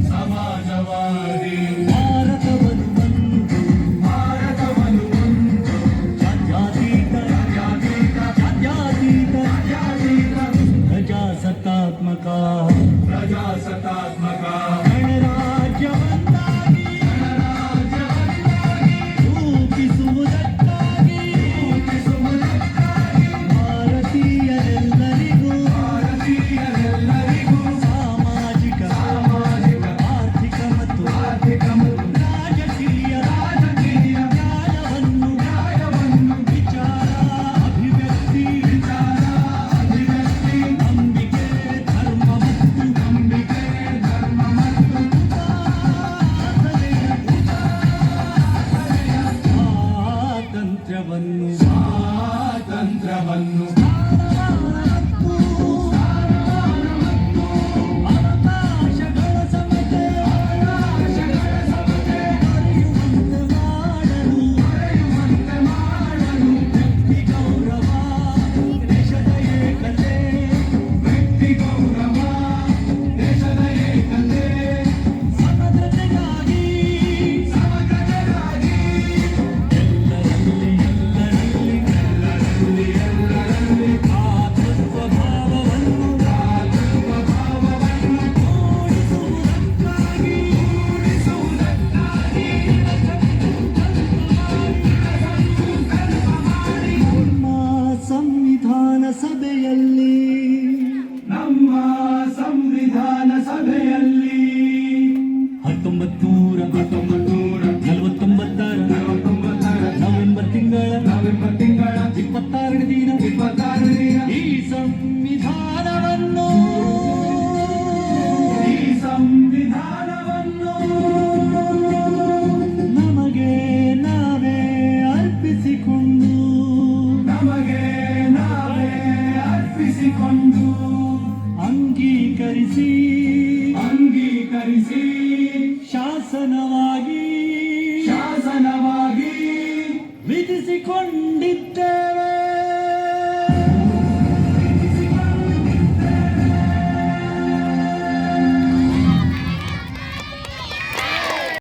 ಸಮಾಜವಾದಿ ಭಾರತವನ್ನು ಒಂದು ಜಾತ್ಯತೀತ ಪ್ರಜಾಸತ್ತಾತ್ಮಕ ಗಣರಾಜ್ಯವನ್ನಾಗಿ ರೂಪಿಸುವುದಕ್ಕಾಗಿ ಭಾರತೀಯರೆಲ್ಲರಿಗೂ ಸಾಮಾಜಿಕ ಆರ್ಥಿಕ ಮತ್ತು ರಾಜಕೀಯ ನ್ಯಾಯವನ್ನು ವಿಚಾರ ಅಭಿವ್ಯಕ್ತಿ ನಂಬಿಕೆ ಧರ್ಮ ಮತ್ತು ಸ್ವಾತಂತ್ರ್ಯವನ್ನು ಅವಕಾಶಗಳ ಸಮತೆ ದೊರೆಯುವಂತೆ ಮಾಡಲು ವ್ಯಕ್ತಿ ಗೌರವ ದೇಶದ ಏಕತೆ ಸಮಗ್ರತೆಗಾಗಿ ಎಲ್ಲರಲ್ಲಿ ಭಾತೃತ್ವ ಭಾವವನ್ನು ನಮ್ಮ ಸಂವಿಧಾನ ಸಭೆಯಲ್ಲಿ 1949 ನವೆಂಬರ್ ತಿಂಗಳ 26ನೇ ದಿನ ಈ ಸಂವಿಧಾನವನ್ನು ನಮಗೆ ನಾವೇ ಅರ್ಪಿಸಿಕೊಂಡು ಅಂಗೀಕರಿಸಿ ಶಾಸನವಾಗಿ ವಿಧಿಸಿಕೊಂಡು